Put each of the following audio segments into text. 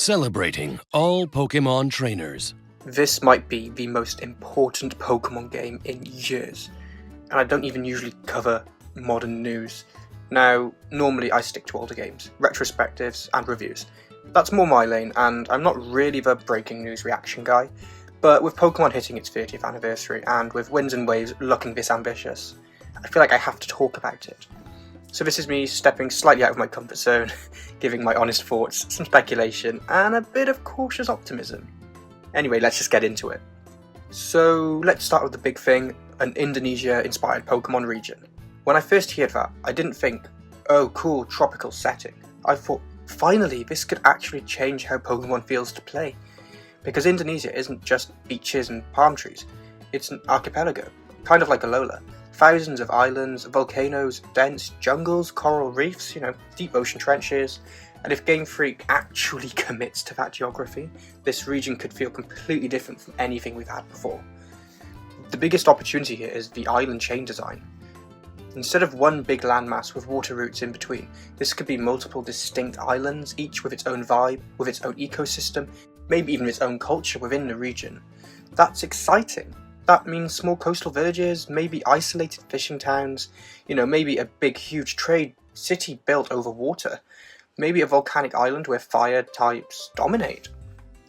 Celebrating all Pokemon trainers. This might be the most important Pokemon game in years, and I don't even usually cover modern news. Now, normally I stick to older games, retrospectives and reviews. That's more my lane, and I'm not really the breaking news reaction guy, but with Pokemon hitting its 30th anniversary and with Winds and Waves looking this ambitious, I feel like I have to talk about it. So this is me stepping slightly out of my comfort zone, giving my honest thoughts, some speculation, and a bit of cautious optimism. Anyway, let's just get into it. So let's start with the big thing, an Indonesia-inspired Pokemon region. When I first heard that, I didn't think, oh cool, tropical setting. I thought, finally, this could actually change how Pokemon feels to play. Because Indonesia isn't just beaches and palm trees, it's an archipelago, kind of like Alola. Thousands of islands, volcanoes, dense jungles, coral reefs, deep ocean trenches. And if Game Freak actually commits to that geography, this region could feel completely different from anything we've had before. The biggest opportunity here is the island chain design. Instead of one big landmass with water routes in between, this could be multiple distinct islands, each with its own vibe, with its own ecosystem, maybe even its own culture within the region. That's exciting. That means small coastal villages, maybe isolated fishing towns, maybe a big huge trade city built over water, maybe a volcanic island where fire types dominate.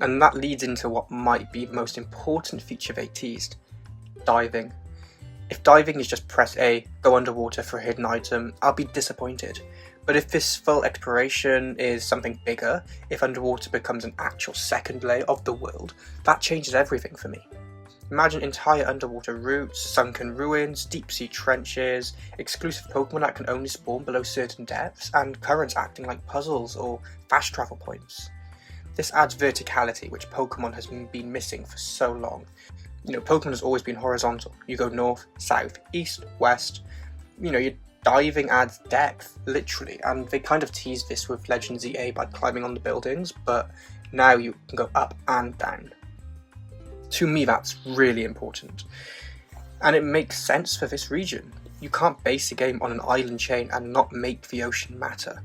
And that leads into what might be the most important feature they teased, diving. If diving is just press A, go underwater for a hidden item, I'll be disappointed. But if this full exploration is something bigger, if underwater becomes an actual second layer of the world, that changes everything for me. Imagine entire underwater routes, sunken ruins, deep-sea trenches, exclusive Pokemon that can only spawn below certain depths, and currents acting like puzzles or fast travel points. This adds verticality, which Pokemon has been missing for so long. Pokemon has always been horizontal. You go north, south, east, west. Your diving adds depth, literally, and they kind of teased this with Legend ZA by climbing on the buildings, but now you can go up and down. To me, that's really important. And it makes sense for this region. You can't base a game on an island chain and not make the ocean matter.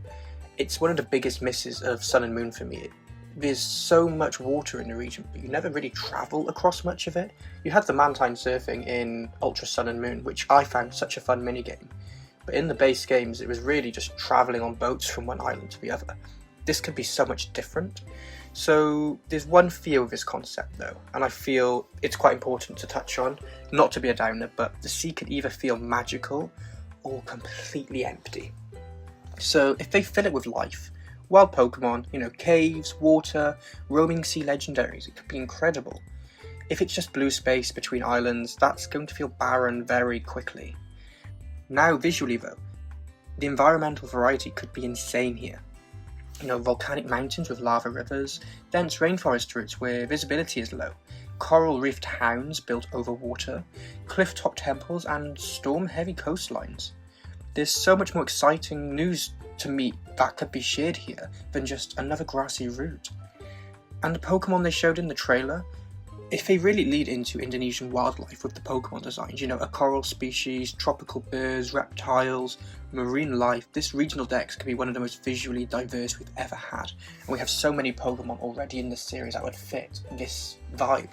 It's one of the biggest misses of Sun and Moon for me. There's so much water in the region, but you never really travel across much of it. You had the Mantine surfing in Ultra Sun and Moon, which I found such a fun minigame. But in the base games, it was really just travelling on boats from one island to the other. This could be so much different. So there's one fear with this concept though, and I feel it's quite important to touch on, not to be a downer, but the sea could either feel magical or completely empty. So if they fill it with life, wild Pokemon, caves, water, roaming sea legendaries, it could be incredible. If it's just blue space between islands, that's going to feel barren very quickly. Now visually though, the environmental variety could be insane here. Volcanic mountains with lava rivers, dense rainforest routes where visibility is low, coral reef towns built over water, cliff-top temples and storm-heavy coastlines. There's so much more exciting news to meet that could be shared here than just another grassy route. And the Pokemon they showed in the trailer, if they really lead into Indonesian wildlife with the Pokemon designs, a coral species, tropical birds, reptiles, marine life, this regional dex could be one of the most visually diverse we've ever had. And we have so many Pokemon already in this series that would fit this vibe.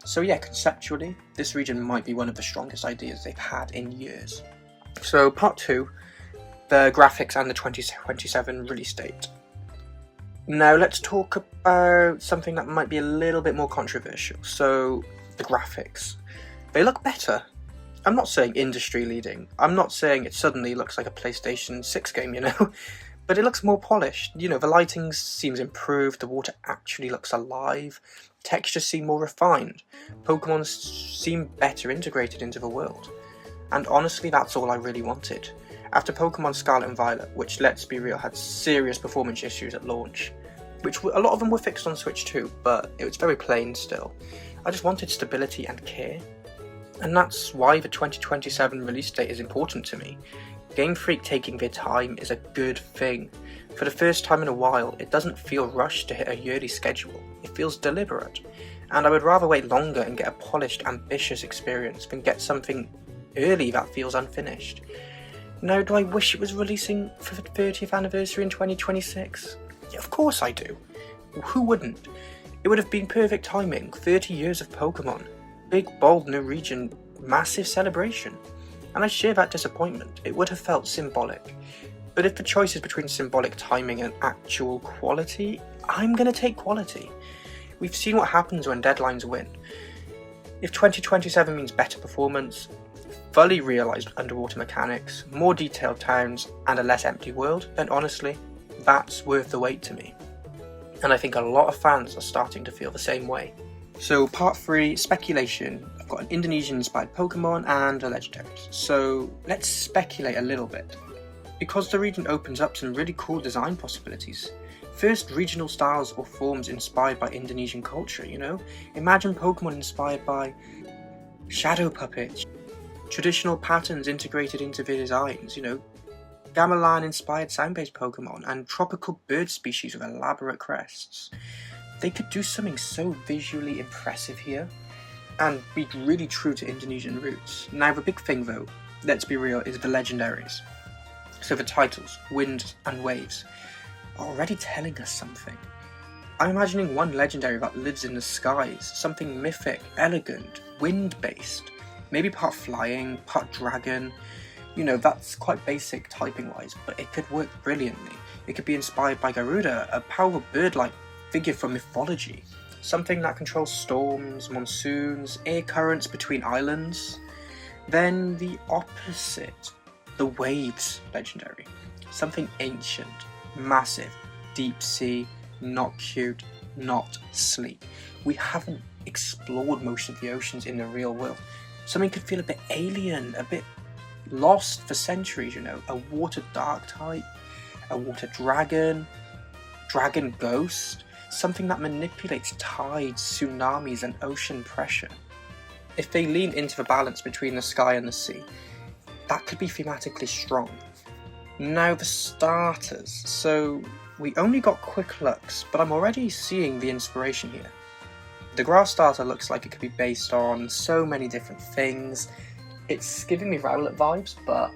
So yeah, conceptually, this region might be one of the strongest ideas they've had in years. So part 2, the graphics and the 2027 release date. Now let's talk about something that might be a little bit more controversial. So, the graphics. They look better. I'm not saying industry leading. I'm not saying it suddenly looks like a PlayStation 6 game, but it looks more polished. The lighting seems improved, the water actually looks alive, textures seem more refined, Pokemon seem better integrated into the world. And honestly, that's all I really wanted. After Pokemon Scarlet and Violet, which, let's be real, had serious performance issues at launch, which a lot of them were fixed on Switch too, but it was very plain still. I just wanted stability and care. And that's why the 2027 release date is important to me. Game Freak taking their time is a good thing. For the first time in a while, it doesn't feel rushed to hit a yearly schedule. It feels deliberate. And I would rather wait longer and get a polished, ambitious experience than get something early that feels unfinished. Now, do I wish it was releasing for the 30th anniversary in 2026? Yeah, of course I do. Who wouldn't? It would have been perfect timing, 30 years of Pokemon. Big, bold, new region, massive celebration. And I share that disappointment. It would have felt symbolic. But if the choice is between symbolic timing and actual quality, I'm going to take quality. We've seen what happens when deadlines win. If 2027 means better performance, fully realised underwater mechanics, more detailed towns, and a less empty world, then honestly, that's worth the wait to me. And I think a lot of fans are starting to feel the same way. So part 3, speculation. I've got an Indonesian-inspired Pokemon and a Legendaries. So let's speculate a little bit. Because the region opens up some really cool design possibilities. First, regional styles or forms inspired by Indonesian culture, you know? Imagine Pokemon inspired by shadow puppets, traditional patterns integrated into their designs, you know? Gamelan-inspired sound-based Pokemon, and tropical bird species with elaborate crests. They could do something so visually impressive here, and be really true to Indonesian roots. Now the big thing though, let's be real, is the Legendaries. So the titles, Winds and Waves, are already telling us something. I'm imagining one legendary that lives in the skies, something mythic, elegant, wind-based, maybe part flying, part dragon. You know, that's quite basic typing-wise, but it could work brilliantly. It could be inspired by Garuda, a powerful bird-like figure from mythology, something that controls storms, monsoons, air currents between islands. Then the opposite, the Waves legendary, something ancient, massive, deep sea, not cute, not sleek. We haven't explored most of the oceans in the real world. Something could feel a bit alien, a bit lost for centuries, you know. A water dark type, a water dragon, dragon ghost, something that manipulates tides, tsunamis and ocean pressure. If they lean into the balance between the sky and the sea, that could be thematically strong. Now the starters. So we only got quick looks, but I'm already seeing the inspiration here. The grass starter looks like it could be based on so many different things. It's giving me Rowlet vibes, but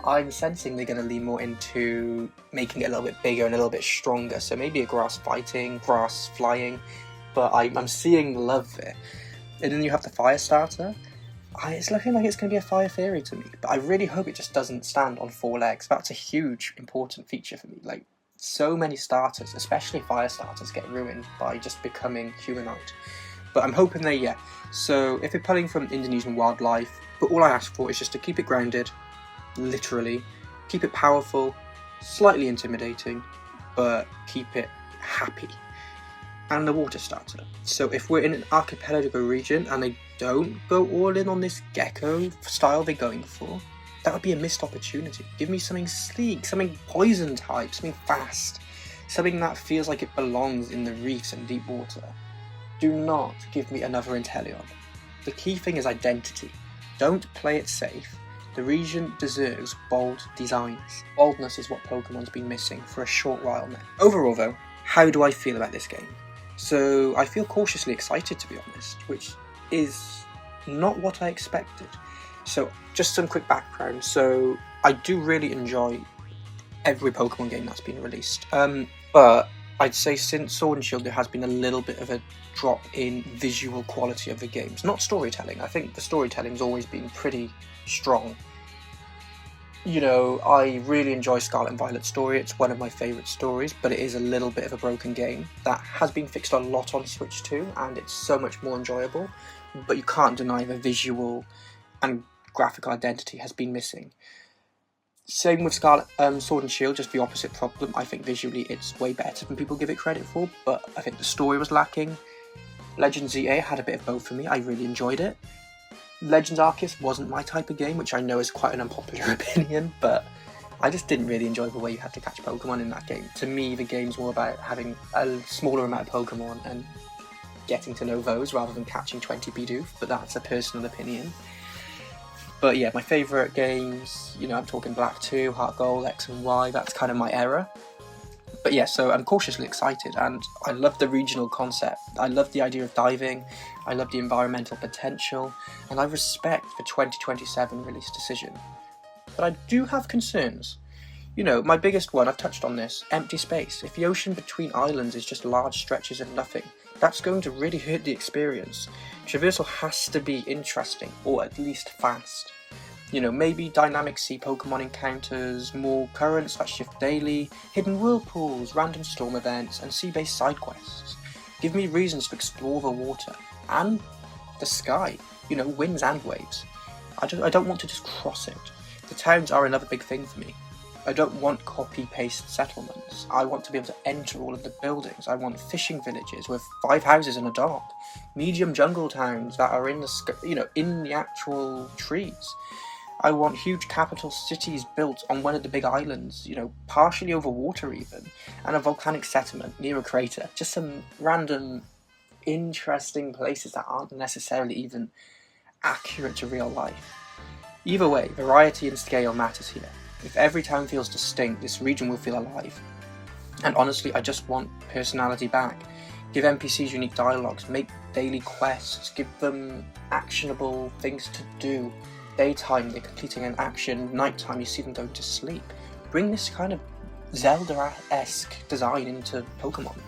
I'm sensing they're going to lean more into making it a little bit bigger and a little bit stronger. So maybe a grass fighting, grass flying, but I'm seeing love there. And then you have the fire starter. It's looking like it's going to be a fire fairy to me, but I really hope it just doesn't stand on 4 legs. That's a huge, important feature for me. Like, so many starters, especially fire starters, get ruined by just becoming humanoid. But I'm hoping yeah. So if you're pulling from Indonesian wildlife, but all I ask for is just to keep it grounded, literally, keep it powerful, slightly intimidating, but keep it happy. And the water starter. So if we're in an archipelago region and they don't go all in on this gecko style they're going for, that would be a missed opportunity. Give me something sleek, something poison type, something fast, something that feels like it belongs in the reefs and deep water. Do not give me another Inteleon. The key thing is identity. Don't play it safe. The region deserves bold designs. Boldness is what Pokemon's been missing for a short while now. Overall though, how do I feel about this game? So I feel cautiously excited, to be honest, which is not what I expected. So just some quick background. So I do really enjoy every Pokemon game that's been released. But I'd say since Sword and Shield there has been a little bit of a drop in visual quality of the games. Not storytelling. I think the storytelling's always been pretty strong. You know, I really enjoy Scarlet and Violet's story. It's one of my favourite stories, but it is a little bit of a broken game. That has been fixed a lot on Switch too, and it's so much more enjoyable. But you can't deny the visual and graphical identity has been missing. Same with Sword and Shield, just the opposite problem. I think visually it's way better than people give it credit for, but I think the story was lacking. Legends ZA had a bit of both for me. I really enjoyed it. Legends Arceus wasn't my type of game, which I know is quite an unpopular opinion, but I just didn't really enjoy the way you had to catch Pokemon in that game. To me, the game's more about having a smaller amount of Pokemon and getting to know those rather than catching 20 Bidoof, but that's a personal opinion. But yeah, my favourite games, you know, I'm talking Black 2, Heart Gold, X and Y, that's kind of my era. But yeah, so I'm cautiously excited, and I love the regional concept. I love the idea of diving, I love the environmental potential, and I respect the 2027 release decision. But I do have concerns. You know, my biggest one, I've touched on this, empty space. If the ocean between islands is just large stretches of nothing, that's going to really hurt the experience. Traversal has to be interesting, or at least fast. You know, maybe dynamic sea Pokemon encounters, more currents that shift daily, hidden whirlpools, random storm events, and sea-based side quests. Give me reasons to explore the water, and the sky, you know, winds and waves. I don't want to just cross it. The towns are another big thing for me. I don't want copy-paste settlements. I want to be able to enter all of the buildings. I want fishing villages with 5 houses and a dock. Medium jungle towns that are in the actual trees. I want huge capital cities built on one of the big islands, you know, partially over water even, and a volcanic settlement near a crater. Just some random, interesting places that aren't necessarily even accurate to real life. Either way, variety and scale matters here. If every town feels distinct, this region will feel alive. And honestly, I just want personality back. Give NPCs unique dialogues, make daily quests, give them actionable things to do. Daytime, they're completing an action, nighttime, you see them going to sleep. Bring this kind of Zelda-esque design into Pokemon.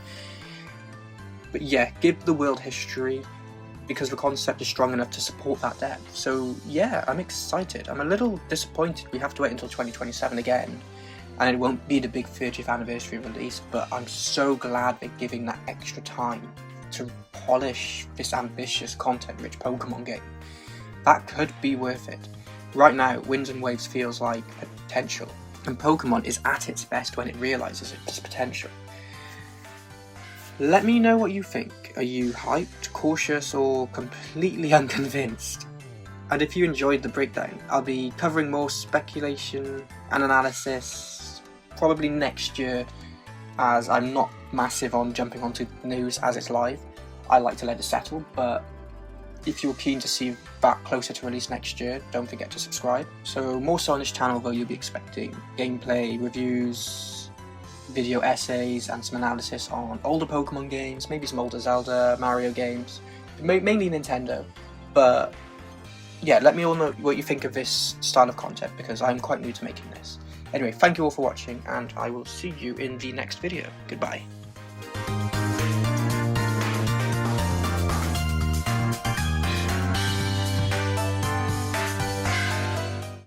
But yeah, give the world history, because the concept is strong enough to support that depth. So yeah, I'm excited. I'm a little disappointed we have to wait until 2027 again, and it won't be the big 30th anniversary release, but I'm so glad they're giving that extra time to polish this ambitious, content-rich Pokemon game. That could be worth it. Right now, Winds and Waves feels like potential, and Pokemon is at its best when it realises its potential. Let me know what you think. Are you hyped, cautious, or completely unconvinced? And if you enjoyed the breakdown, I'll be covering more speculation and analysis probably next year, as I'm not massive on jumping onto news as it's live. I like to let it settle, but if you're keen to see that closer to release next year, don't forget to subscribe. So more so on this channel, though, you'll be expecting gameplay, reviews, video essays, and some analysis on older Pokemon games, maybe some older Zelda, Mario games, mainly Nintendo. But yeah, let me all know what you think of this style of content, because I'm quite new to making this. Anyway, thank you all for watching, and I will see you in the next video. Goodbye.